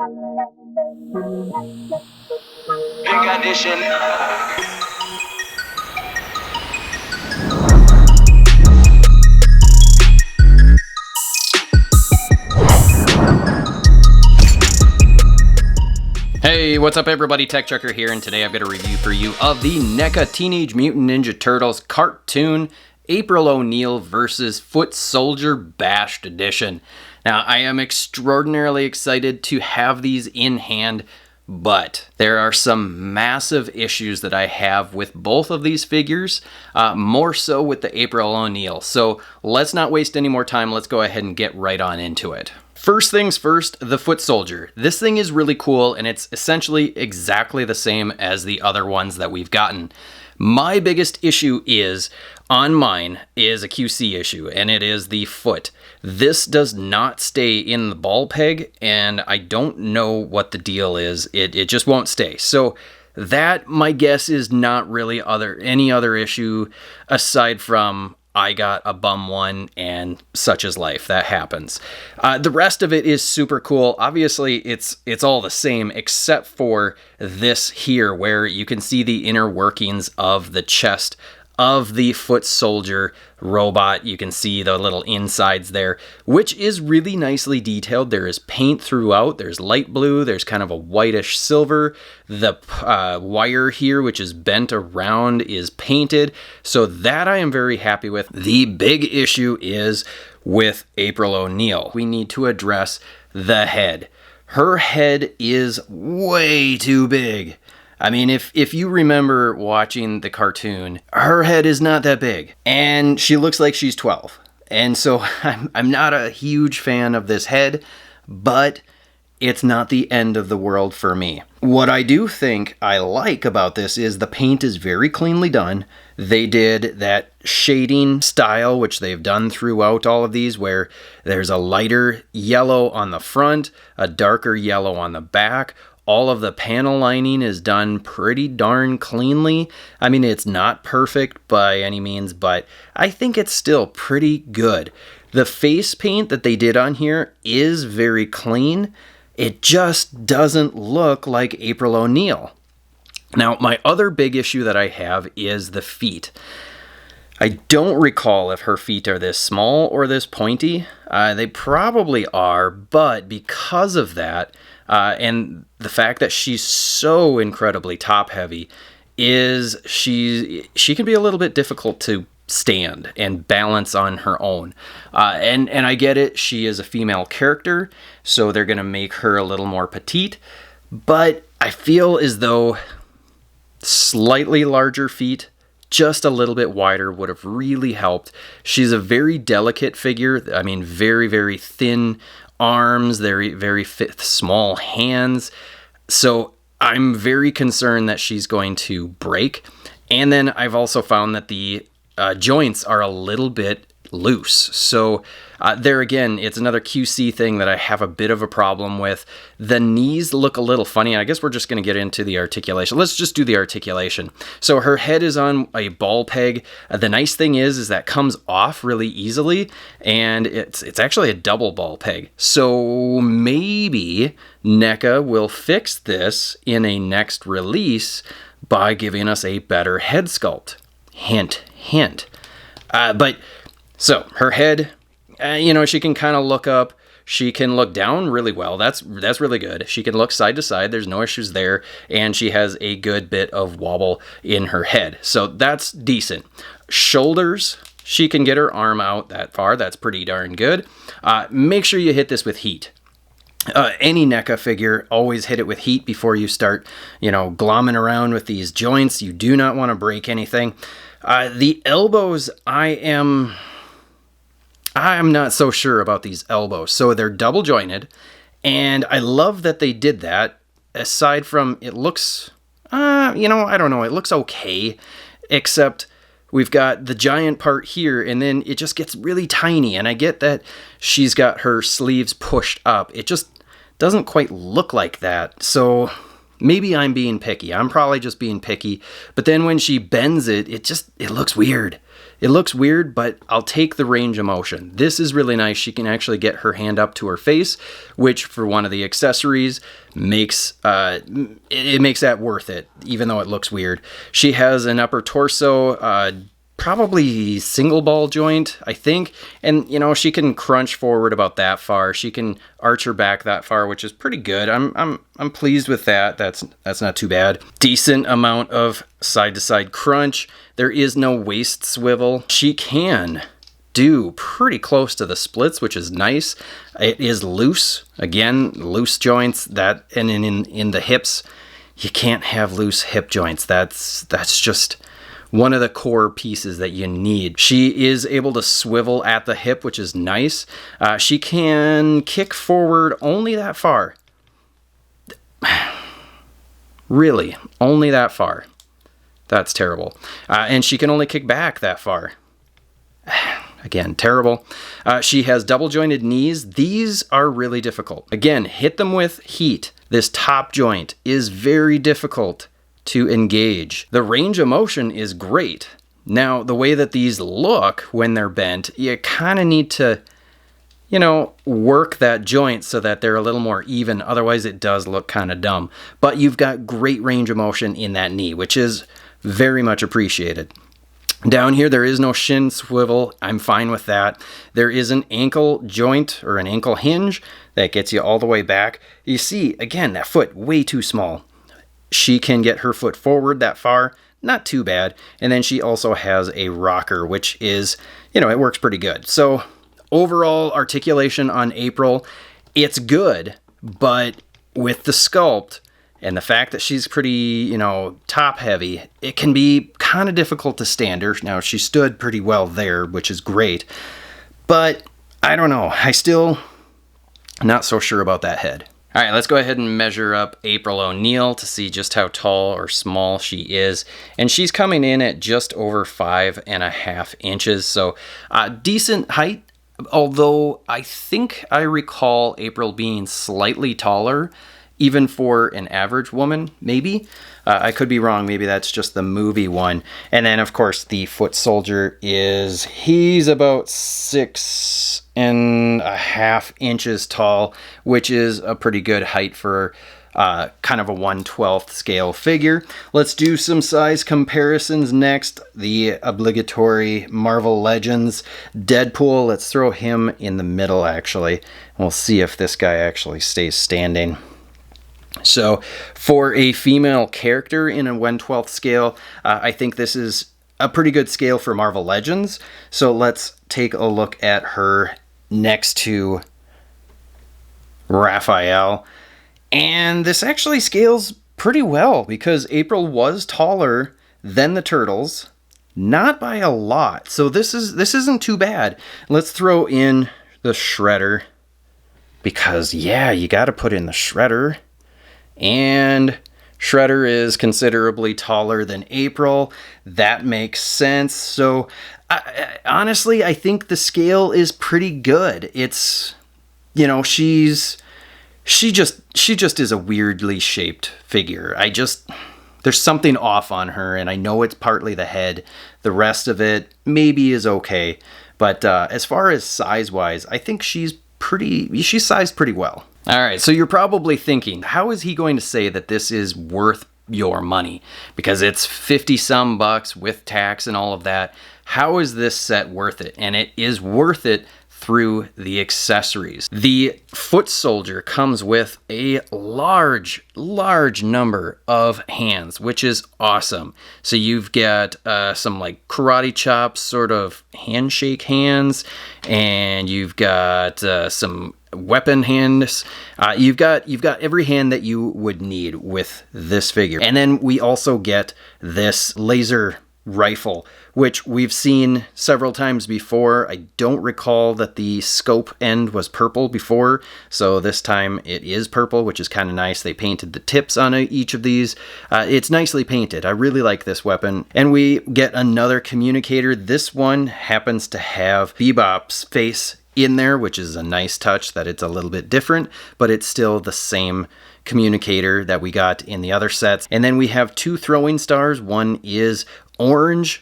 Big addition. Hey, what's up everybody, TechChucker here, and today I've got a review for you of the NECA Teenage Mutant Ninja Turtles cartoon April O'Neil versus Foot Soldier Bashed Edition. Now, I am extraordinarily excited to have these in hand, but there are some massive issues that I have with both of these figures, more so with the April O'Neil. So let's not waste any more time, let's go ahead and get right on into it. First things first, the Foot Soldier. This thing is really cool, and it's essentially exactly the same as the other ones that we've gotten. My biggest issue is, on mine, is a QC issue, and it is the foot. This does not stay in the ball peg, and I don't know what the deal is. It just won't stay. So that, my guess, is not really any other issue aside from I got a bum one, and such is life. That happens. The rest of it is super cool. Obviously, it's all the same, except for this here, where you can see the inner workings of the chest of the Foot Soldier robot. You can see the little insides there, which is really nicely detailed. There is paint throughout. There's light blue. There's kind of a whitish silver. The wire here, which is bent around, is painted. So that I am very happy with. The big issue is with April O'Neil. We need to address the head. Her head is way too big. I mean, if you remember watching the cartoon, her head is not that big, and she looks like she's 12. And so I'm not a huge fan of this head, but it's not the end of the world for me. What I do think I like about this is the paint is very cleanly done. They did that shading style, which they've done throughout all of these, where there's a lighter yellow on the front, a darker yellow on the back. All of the panel lining is done pretty darn cleanly. I mean, it's not perfect by any means, but I think it's still pretty good. The face paint that they did on here is very clean. It just doesn't look like April O'Neil. Now, my other big issue that I have is the feet. I don't recall if her feet are this small or this pointy. They probably are, but because of that, and the fact that she's so incredibly top heavy, is she can be a little bit difficult to stand and balance on her own. And I get it, she is a female character, so they're going to make her a little more petite, but I feel as though slightly larger feet, just a little bit wider, would have really helped. She's a very delicate figure. I mean, very, very thin arms, very fit, small hands. So I'm very concerned that she's going to break. And then I've also found that the joints are a little bit loose. So there again, it's another QC thing that I have a bit of a problem with. The knees look a little funny. I guess we're just going to get into the articulation. Let's just do the articulation. So her head is on a ball peg. The nice thing is that comes off really easily, and it's actually a double ball peg. So maybe NECA will fix this in a next release by giving us a better head sculpt. Hint, hint. So her head, she can kind of look up. She can look down really well. That's really good. She can look side to side. There's no issues there. And she has a good bit of wobble in her head. So that's decent. Shoulders, she can get her arm out that far. That's pretty darn good. Make sure you hit this with heat. Any NECA figure, always hit it with heat before you start, glomming around with these joints. You do not want to break anything. The elbows, I'm not so sure about these elbows. So they're double jointed, and I love that they did that. Aside from, it looks, I don't know, it looks okay, except we've got the giant part here, and then it just gets really tiny. And I get that she's got her sleeves pushed up. It just doesn't quite look like that. So maybe I'm being picky. I'm probably just being picky. But then when she bends it, it looks weird. It looks weird, but I'll take the range of motion. This is really nice. She can actually get her hand up to her face, which for one of the accessories makes it makes that worth it, even though it looks weird. She has an upper torso, probably single ball joint, I think, and you know, she can crunch forward about that far. She can arch her back that far, which is pretty good. I'm pleased with that. That's not too bad. Decent amount of side to side crunch. There is no waist swivel. She can do pretty close to the splits, which is nice. It is loose. Again, loose joints. That, and in the hips, you can't have loose hip joints. That's just one of the core pieces that you need. She is able to swivel at the hip, which is nice. She can kick forward only that far. Really, only that far. That's terrible. And she can only kick back that far. Again, terrible. She has double jointed knees. These are really difficult. Again, hit them with heat. This top joint is very difficult to engage. The range of motion is great. Now, the way that these look when they're bent, you kind of need to, you know, work that joint so that they're a little more even. Otherwise, it does look kind of dumb. But you've got great range of motion in that knee, which is very much appreciated. Down here, there is no shin swivel. I'm fine with that. There is an ankle joint or an ankle hinge that gets you all the way back. You see, again, that foot way too small. She can get her foot forward that far, not too bad. And then she also has a rocker, which is, you know, it works pretty good. So overall articulation on April, it's good, but with the sculpt and the fact that she's pretty, you know, top heavy, it can be kind of difficult to stand her. Now, she stood pretty well there, which is great, but I don't know. I still not so sure about that head. All right, let's go ahead and measure up April ONeil to see just how tall or small she is. And she's coming in at just over 5.5 inches. So decent height, although I think I recall April being slightly taller, even for an average woman, maybe. I could be wrong. Maybe that's just the movie one. And then, of course, the foot soldier he's about 6.5 inches tall, which is a pretty good height for kind of a 1/12 scale figure. Let's do some size comparisons next. The obligatory Marvel Legends Deadpool. Let's throw him in the middle, actually. We'll see if this guy actually stays standing. So for a female character in a 1/12 scale, I think this is a pretty good scale for Marvel Legends. So let's take a look at her next to Raphael. And this actually scales pretty well because April was taller than the Turtles, not by a lot. So this isn't too bad. Let's throw in the Shredder because, yeah, you got to put in the Shredder. And Shredder is considerably taller than April. That makes sense. So honestly, I think the scale is pretty good. It's, you know, she just is a weirdly shaped figure. There's something off on her, and I know it's partly the head. The rest of it maybe is okay. But as far as size-wise, I think she's sized pretty well. All right, so you're probably thinking, how is he going to say that this is worth your money? Because it's 50 some bucks with tax and all of that. How is this set worth it? And it is worth it through the accessories. The foot soldier comes with a large number of hands, which is awesome. So you've got some like karate chop sort of handshake hands, and you've got some weapon hands. You've got every hand that you would need with this figure. And then we also get this laser rifle, which we've seen several times before. I don't recall that the scope end was purple before, so this time it is purple, which is kind of nice. They painted the tips on each of these. It's nicely painted. I really like this weapon. And we get another communicator. This one happens to have Bebop's face in there, which is a nice touch that it's a little bit different, but it's still the same communicator that we got in the other sets. And then we have two throwing stars. One is orange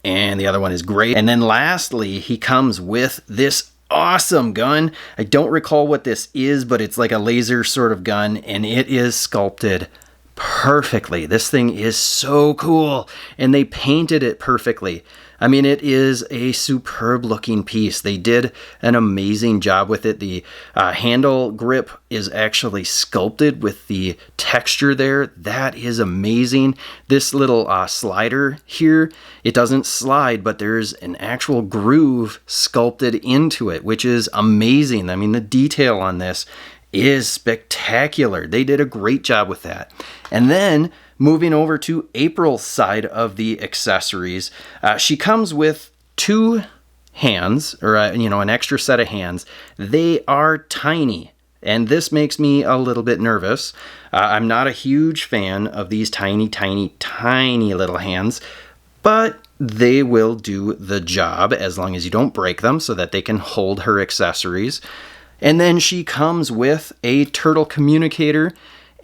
and the other one is gray. And then lastly, he comes with this awesome gun. I don't recall what this is, but it's like a laser sort of gun, and it is sculpted perfectly. This thing is so cool, and they painted it perfectly. I mean, it is a superb looking piece. They did an amazing job with it. The handle grip is actually sculpted with the texture there. That is amazing. This little slider here, it doesn't slide, but there's an actual groove sculpted into it, which is amazing. I mean, the detail on this is spectacular. They did a great job with that. And then moving over to April's side of the accessories, she comes with two hands, or an extra set of hands. They are tiny, and this makes me a little bit nervous. I'm not a huge fan of these tiny, tiny, tiny little hands, but they will do the job as long as you don't break them so that they can hold her accessories. And then she comes with a turtle communicator,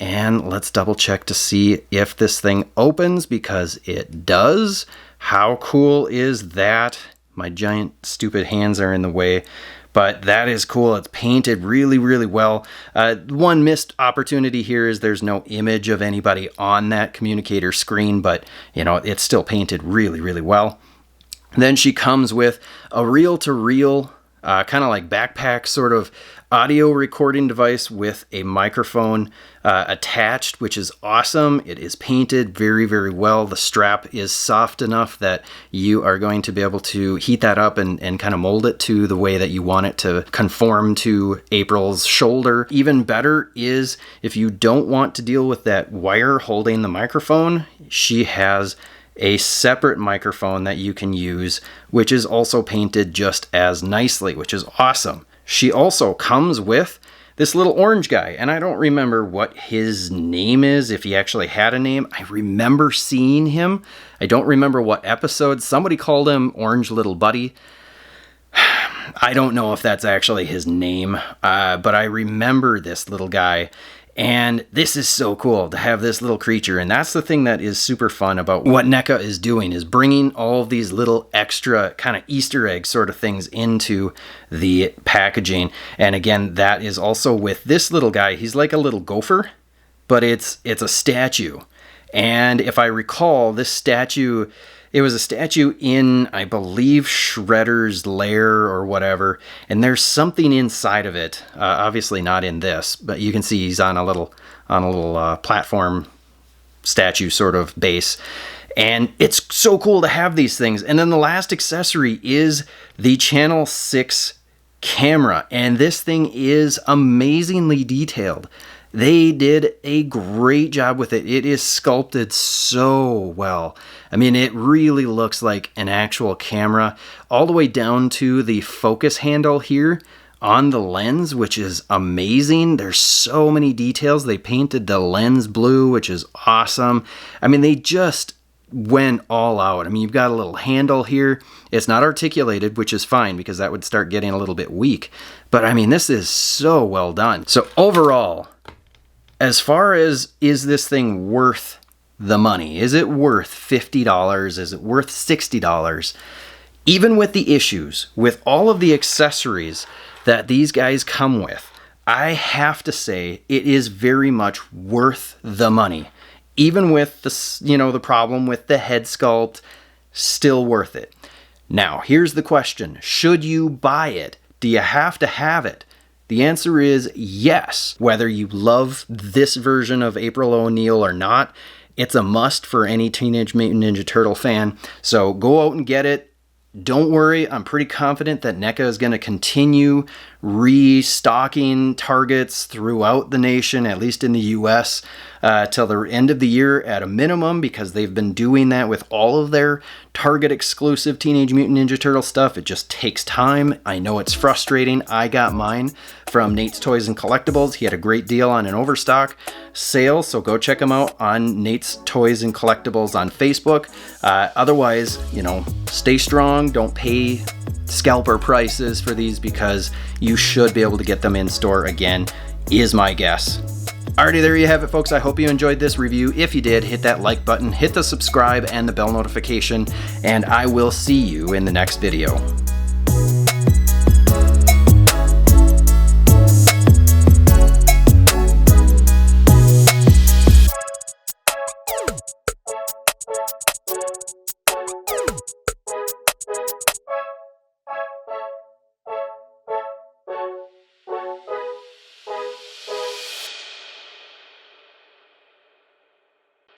and let's double check to see if this thing opens, because it does. How cool is that? My giant stupid hands are in the way, but that is cool. It's painted really, really well. One missed opportunity here is there's no image of anybody on that communicator screen, but it's still painted really, really well. Then she comes with a reel-to-reel kind of like backpack sort of audio recording device with a microphone attached, which is awesome. It is painted very, very well. The strap is soft enough that you are going to be able to heat that up and kind of mold it to the way that you want it to conform to April's shoulder. Even better is if you don't want to deal with that wire holding the microphone, she has a separate microphone that you can use, which is also painted just as nicely, which is awesome. She also comes with this little orange guy, and I don't remember what his name is, if he actually had a name. I remember seeing him. I don't remember what episode. Somebody called him Orange Little Buddy. I don't know if that's actually his name, but I remember this little guy. And this is so cool to have this little creature. And that's the thing that is super fun about what NECA is doing, is bringing all of these little extra kind of Easter egg sort of things into the packaging. And again, that is also with this little guy. He's like a little gopher, but it's a statue. And if I recall, this statue, it was a statue in, I believe, Shredder's lair or whatever, and there's something inside of it. Obviously not in this, but you can see he's on a little platform statue sort of base. And it's so cool to have these things. And then the last accessory is the Channel 6 camera, and this thing is amazingly detailed. They did a great job with it. It is sculpted so well. I mean, it really looks like an actual camera, all the way down to the focus handle here on the lens, which is amazing. There's so many details. They painted the lens blue, which is awesome. I mean, they just went all out. I mean, you've got a little handle here. It's not articulated, which is fine because that would start getting a little bit weak. But I mean, this is so well done. So overall, as far as, is this thing worth the money? Is it worth $50? Is it worth $60? Even with the issues, with all of the accessories that these guys come with, I have to say it is very much worth the money. Even with the, the problem with the head sculpt, still worth it. Now, here's the question. Should you buy it? Do you have to have it? The answer is yes. Whether you love this version of April ONeil or not, it's a must for any Teenage Mutant Ninja Turtle fan. So go out and get it. Don't worry, I'm pretty confident that NECA is going to continue restocking Targets throughout the nation, at least in the US, till the end of the year at a minimum, because they've been doing that with all of their Target exclusive Teenage Mutant Ninja Turtle stuff. It just takes time. I know it's frustrating. I got mine from Nate's Toys and Collectibles. He had a great deal on an overstock sale, so go check him out on Nate's Toys and Collectibles on Facebook. Otherwise, stay strong. Don't pay scalper prices for these, because you should be able to get them in store again, is my guess. Alrighty, there you have it, folks. I hope you enjoyed this review. If you did, hit that like button, hit the subscribe and the bell notification, and I will see you in the next video.